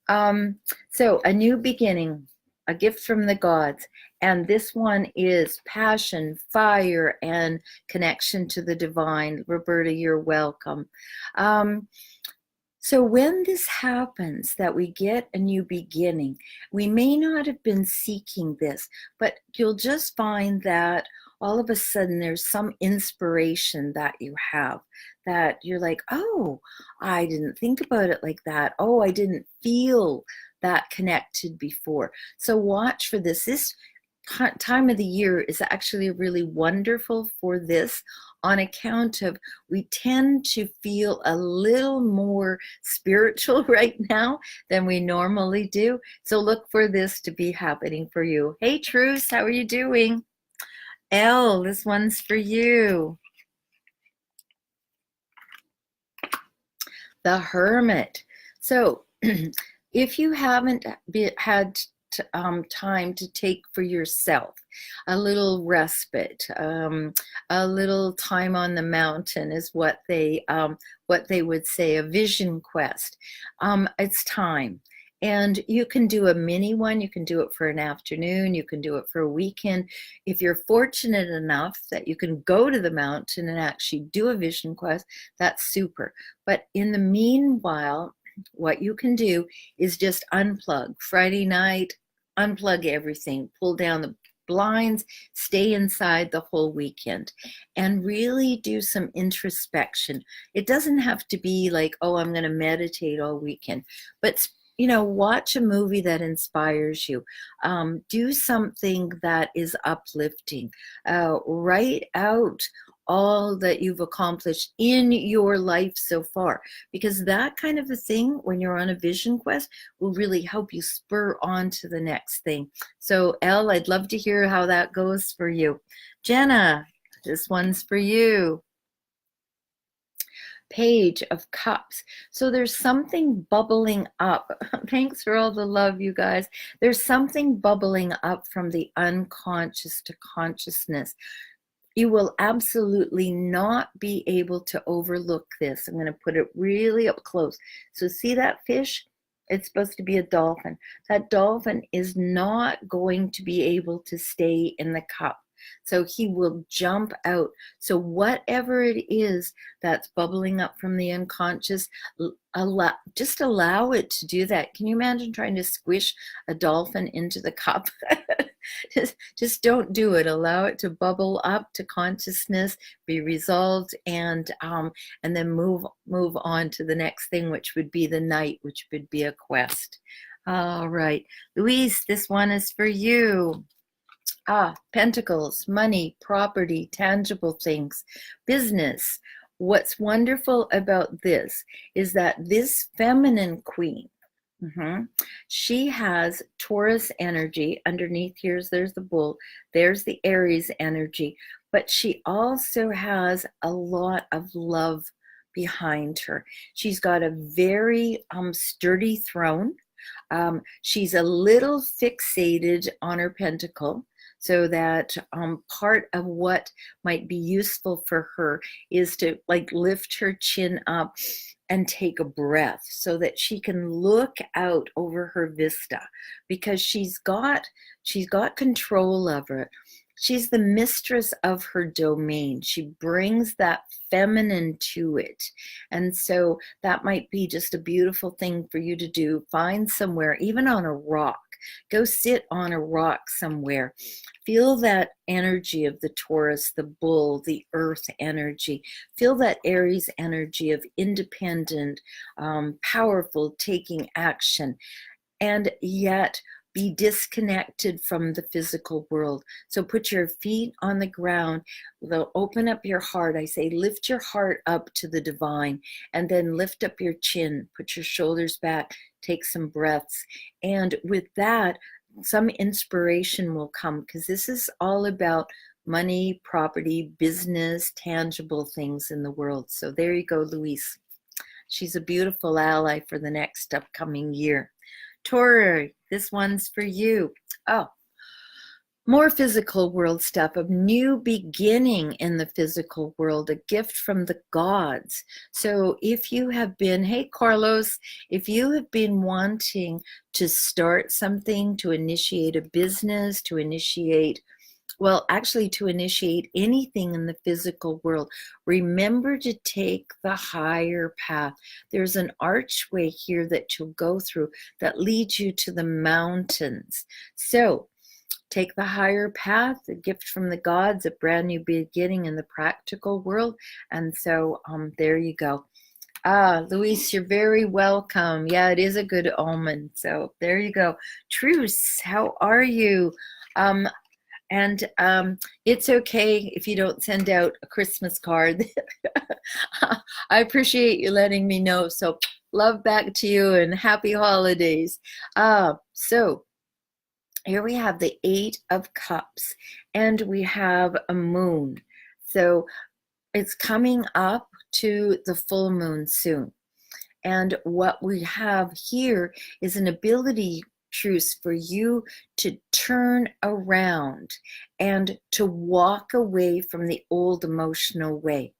So, a new beginning, a gift from the gods. And this one is passion, fire, and connection to the divine. Roberta, you're welcome. So when this happens, that we get a new beginning, we may not have been seeking this, but you'll just find that all of a sudden there's some inspiration that you have, that you're like, oh, I didn't think about it like that. Oh, I didn't feel that connected before. So watch for this. This time of the year is actually really wonderful for this, on account of we tend to feel a little more spiritual right now than we normally do. So look for this to be happening for you. Hey, Truce, how are you doing? Elle, this one's for you. The Hermit. So if you haven't had time to take for yourself a little respite, a little time on the mountain is what they would say, a vision quest. It's time. And you can do a mini one. You can do it for an afternoon. You can do it for a weekend. If you're fortunate enough that you can go to the mountain and actually do a vision quest, that's super. But in the meanwhile, what you can do is just unplug. Friday night, unplug everything, pull down the blinds, stay inside the whole weekend, and really do some introspection. It doesn't have to be like, oh, I'm going to meditate all weekend, but watch a movie that inspires you. Do something that is uplifting. Write out all that you've accomplished in your life so far, because that kind of a thing, when you're on a vision quest, will really help you spur on to the next thing. So Elle, I'd love to hear how that goes for you. Jenna, this one's for you. Page of Cups. So there's something bubbling up. Thanks for all the love, you guys. There's something bubbling up from the unconscious to consciousness. You will absolutely not be able to overlook this. I'm going to put it really up close. So see that fish? It's supposed to be a dolphin. That dolphin is not going to be able to stay in the cup. So he will jump out. So whatever it is that's bubbling up from the unconscious, just allow it to do that. Can you imagine trying to squish a dolphin into the cup? just don't do it. Allow it to bubble up to consciousness, be resolved, and then move on to the next thing, which would be the night, which would be a quest. All right, Louise, this one is for you. Pentacles, money, property, tangible things, business. What's wonderful about this is that this feminine queen, she has Taurus energy. Underneath there's the bull, there's the Aries energy, but she also has a lot of love behind her. She's got a very sturdy throne. She's a little fixated on her pentacle, so that part of what might be useful for her is to lift her chin up and take a breath so that she can look out over her vista, because she's got control over it. She's the mistress of her domain. She brings that feminine to it. And so that might be just a beautiful thing for you to do. Find somewhere, even on a rock. Go sit on a rock somewhere. Feel that energy of the Taurus, the bull, the earth energy. Feel that Aries energy of independent, powerful, taking action. And yet be disconnected from the physical world. So put your feet on the ground, open up your heart. I say lift your heart up to the divine, and then lift up your chin, put your shoulders back, take some breaths. And with that, some inspiration will come, because this is all about money, property, business, tangible things in the world. So there you go, Louise. She's a beautiful ally for the next upcoming year. Taurus, this one's for you. Oh, more physical world stuff, a new beginning in the physical world, a gift from the gods. So if you have been, hey Carlos, if you have been wanting to start something, to initiate a business, to initiate, well, actually to initiate anything in the physical world, remember to take the higher path. There's an archway here that you'll go through that leads you to the mountains. So take the higher path, a gift from the gods, a brand new beginning in the practical world. And so there you go. Luis, you're very welcome. Yeah, it is a good omen. So there you go. Truce, how are you? And it's okay if you don't send out a Christmas card. I appreciate you letting me know. So love back to you and happy holidays. So here we have the 8 of Cups, and we have a moon. So it's coming up to the full moon soon. And what we have here is an ability, Truce, for you to turn around and to walk away from the old emotional way.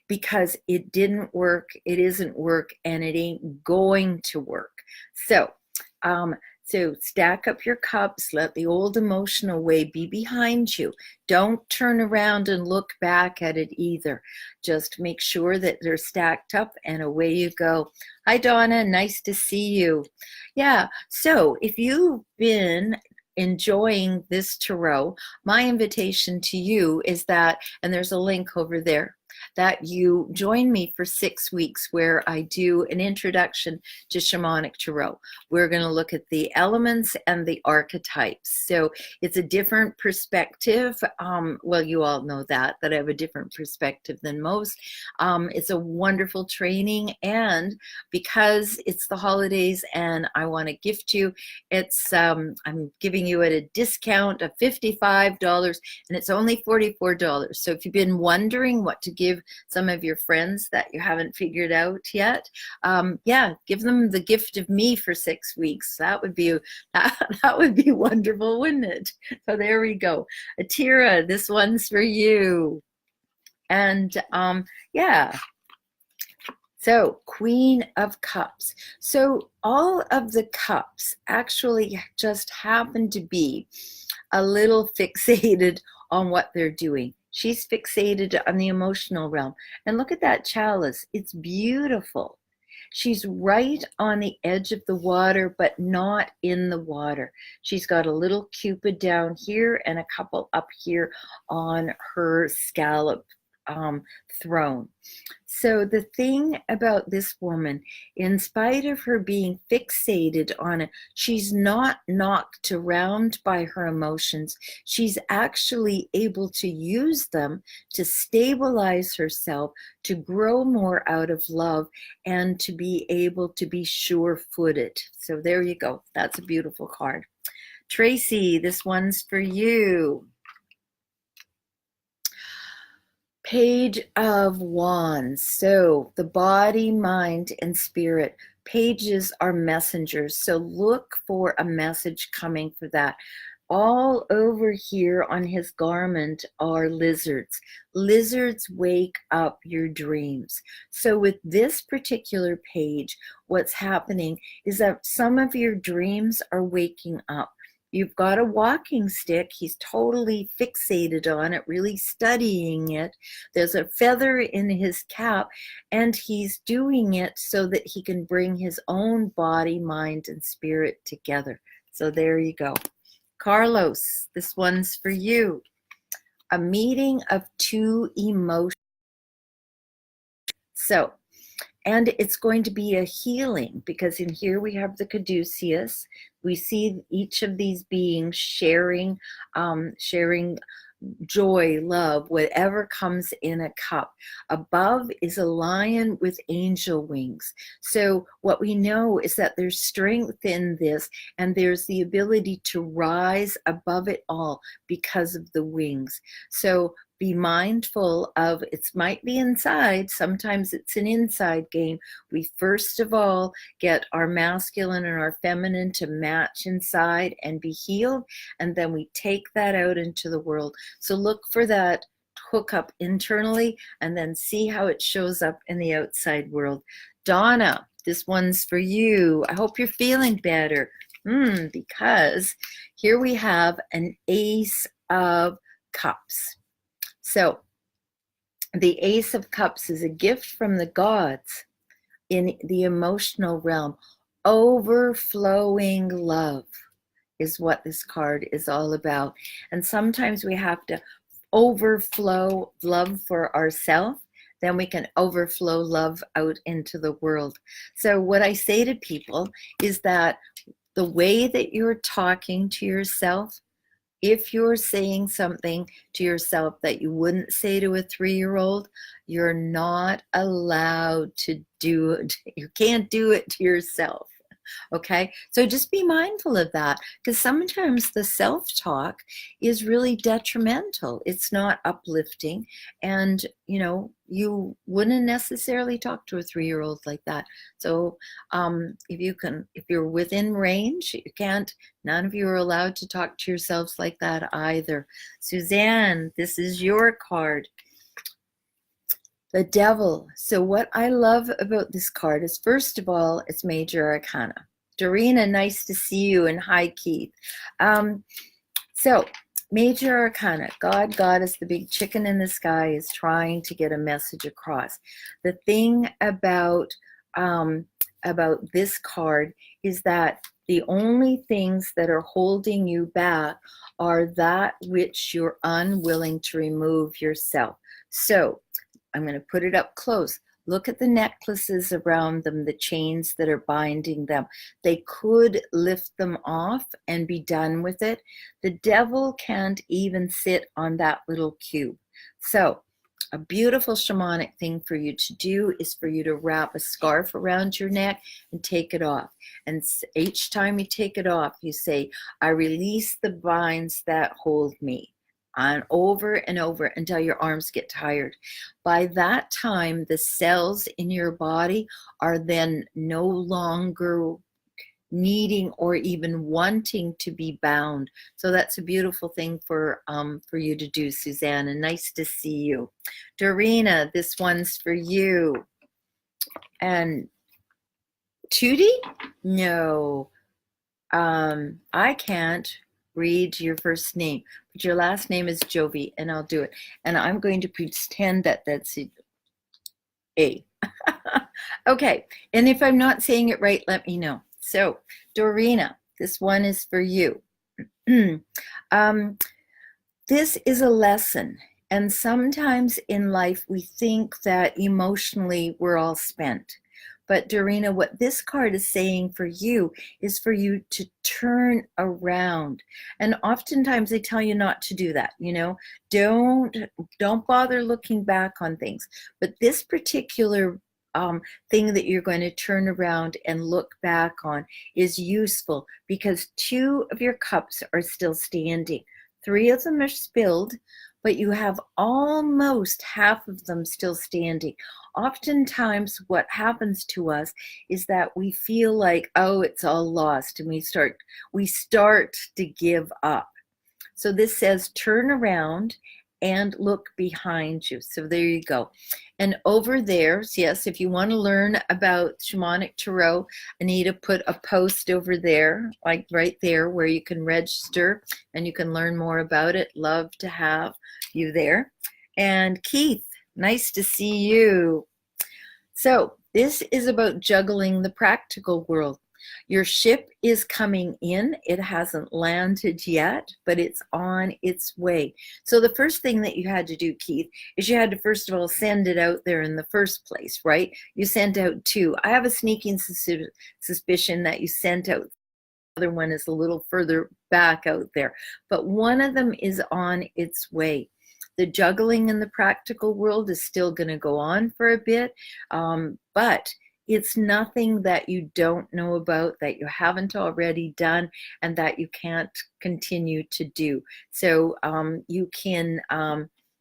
Because it didn't work, it isn't work, and it ain't going to work. So stack up your cups, let the old emotional way be behind you. Don't turn around and look back at it either. Just make sure that they're stacked up and away you go. Hi, Donna, nice to see you. Yeah, so if you've been enjoying this tarot, my invitation to you is that, and there's a link over there, that you join me for 6 weeks where I do an introduction to shamanic tarot. We're going to look at the elements and the archetypes. So it's a different perspective. Well, you all know that I have a different perspective than most. It's a wonderful training, and because it's the holidays and I want to gift you, it's I'm giving you at a discount of $55, and it's only $44. So if you've been wondering what to give some of your friends that you haven't figured out yet, yeah, give them the gift of me for 6 weeks. That would be wonderful, wouldn't it? So there we go. Atira, this one's for you. And yeah. So, Queen of Cups. So all of the cups actually just happen to be a little fixated on what they're doing. She's fixated on the emotional realm. And look at that chalice. It's beautiful. She's right on the edge of the water, but not in the water. She's got a little cupid down here and a couple up here on her scallop throne. So the thing about this woman, in spite of her being fixated on it, she's not knocked around by her emotions. She's actually able to use them to stabilize herself, to grow more out of love, and to be able to be sure-footed. So there you go. That's a beautiful card. Tracy, this one's for you. Page of Wands. So the body, mind, and spirit. Pages are messengers. So look for a message coming for that. All over here on his garment are lizards. Lizards wake up your dreams. So with this particular page, what's happening is that some of your dreams are waking up. You've got a walking stick. He's totally fixated on it, really studying it. There's a feather in his cap, and he's doing it so that he can bring his own body, mind, and spirit together. So there you go. Carlos, this one's for you. A meeting of two emotions. So, and it's going to be a healing, because in here we have the caduceus. We see each of these beings sharing joy, love, whatever comes in a cup. Above is a lion with angel wings. So what we know is that there's strength in this, and there's the ability to rise above it all because of the wings. So be mindful of, it might be inside, sometimes it's an inside game. We first of all get our masculine and our feminine to match inside and be healed, and then we take that out into the world. So look for that hook up internally and then see how it shows up in the outside world. Donna, this one's for you. I hope you're feeling better, because here we have an Ace of Cups. So the Ace of Cups is a gift from the gods in the emotional realm. Overflowing love is what this card is all about. And sometimes we have to overflow love for ourselves, then we can overflow love out into the world. So what I say to people is that the way that you're talking to yourself, if you're saying something to yourself that you wouldn't say to a 3-year-old, you're not allowed to do it. You can't do it to yourself. Okay, so just be mindful of that, because sometimes the self-talk is really detrimental. It's not uplifting, and you wouldn't necessarily talk to a 3-year-old like that. So if you're within range, you can't. None of you are allowed to talk to yourselves like that either. Suzanne, this is your card. The Devil. So what I love about this card is, first of all, it's Major Arcana. Dorina, nice to see you, and hi, Keith. So Major Arcana, God, Goddess, the big chicken in the sky, is trying to get a message across. The thing about this card is that the only things that are holding you back are that which you're unwilling to remove yourself. So I'm going to put it up close. Look at the necklaces around them, the chains that are binding them. They could lift them off and be done with it. The devil can't even sit on that little cube. So a beautiful shamanic thing for you to do is for you to wrap a scarf around your neck and take it off. And each time you take it off, you say, I release the binds that hold me. On over and over until your arms get tired. By that time, the cells in your body are then no longer needing or even wanting to be bound. So that's a beautiful thing for you to do, Suzanne, and nice to see you. Dorina, this one's for you. And Tootie? No, I can't read your first name, but your last name is Jovi, and I'll do it. And I'm going to pretend that that's A. Okay, and if I'm not saying it right, let me know. So, Dorina, this one is for you. This is a lesson, and sometimes in life we think that emotionally we're all spent. But Dorina, what this card is saying for you is for you to turn around. And oftentimes they tell you not to do that, don't bother looking back on things. But this particular thing that you're going to turn around and look back on is useful, because 2 of your cups are still standing. 3 of them are spilled, but you have almost half of them still standing. Oftentimes what happens to us is that we feel like, oh, it's all lost, and we start to give up. So this says turn around and look behind you. So there you go. And over there, yes, if you want to learn about shamanic tarot, Anita put a post over there, like right there, where you can register and you can learn more about it. Love to have you there. And Keith, nice to see you. So this is about juggling the practical world. Your ship is coming in. It hasn't landed yet, but it's on its way. So the first thing that you had to do, Keith, is you had to first of all send it out there in the first place, right? You sent out 2. I have a sneaking suspicion that you sent out. The other one is a little further back out there. But one of them is on its way. The juggling in the practical world is still going to go on for a bit, but it's nothing that you don't know about, that you haven't already done, and that you can't continue to do. So you can,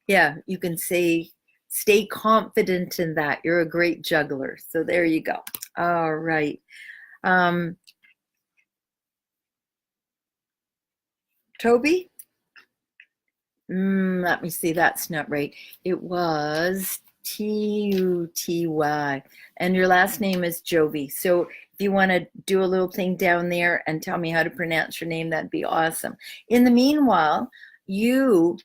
you can say, stay confident in that. You're a great juggler. So there you go. All right. Toby? Let me see. That's not right. It was Tuty. And your last name is Jovi. So if you want to do a little thing down there and tell me how to pronounce your name, that'd be awesome. In the meanwhile, you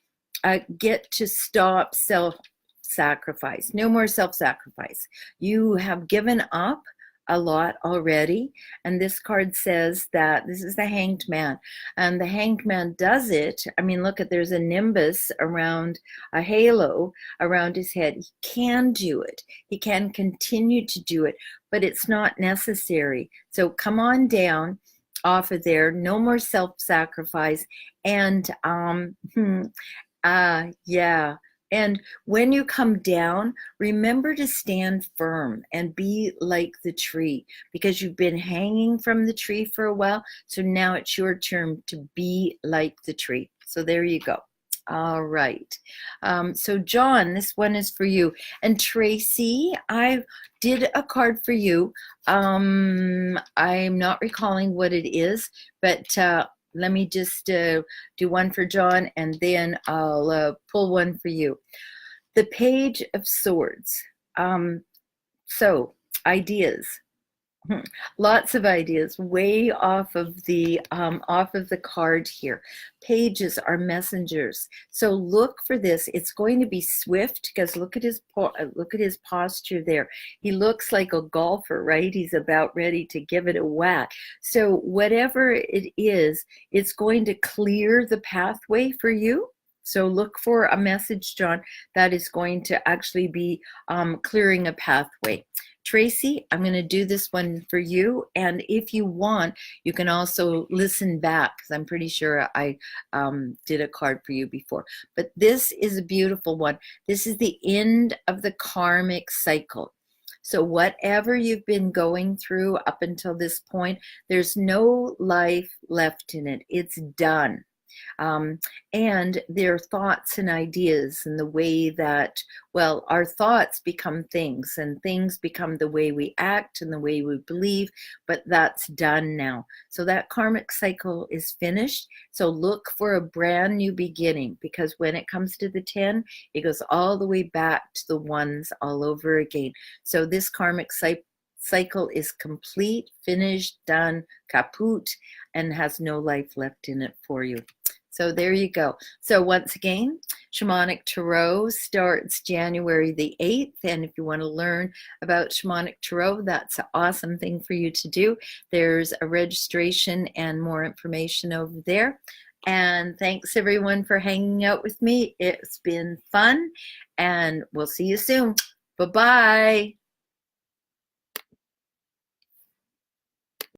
get to stop self-sacrifice. No more self-sacrifice. You have given up a lot already, and this card says that this is the Hanged Man, and the Hanged Man does it. I mean, look at, there's a nimbus around, a halo around his head. He can do it. He can continue to do it, but it's not necessary. So come on down off of there. No more self-sacrifice. And yeah. And when you come down, remember to stand firm and be like the tree, because you've been hanging from the tree for a while. So now it's your turn to be like the tree. So there you go. All right. So John, this one is for you. And Tracy, I did a card for you. I'm not recalling what it is, but let me just do one for John, and then I'll pull one for you. The Page of Swords. So ideas. Lots of ideas way off of the card here. Pages are messengers, so look for this. It's going to be swift, because look at his posture there. He looks like a golfer, right? He's about ready to give it a whack. So whatever it is, it's going to clear the pathway for you. So look for a message, John, that is going to actually be clearing a pathway. Tracy, I'm going to do this one for you, and if you want, you can also listen back, because I'm pretty sure I did a card for you before. But this is a beautiful one. This is the end of the karmic cycle. So whatever you've been going through up until this point, there's no life left in it. It's done. And their thoughts and ideas, and the way that, well, our thoughts become things, and things become the way we act and the way we believe, but that's done now. So that karmic cycle is finished. So look for a brand new beginning, because when it comes to the 10, it goes all the way back to the ones all over again. So this karmic cycle is complete, finished, done, kaput, and has no life left in it for you. So there you go. So once again, Shamanic Tarot starts January the 8th. And if you want to learn about Shamanic Tarot, that's an awesome thing for you to do. There's a registration and more information over there. And thanks everyone for hanging out with me. It's been fun, and we'll see you soon. Bye-bye.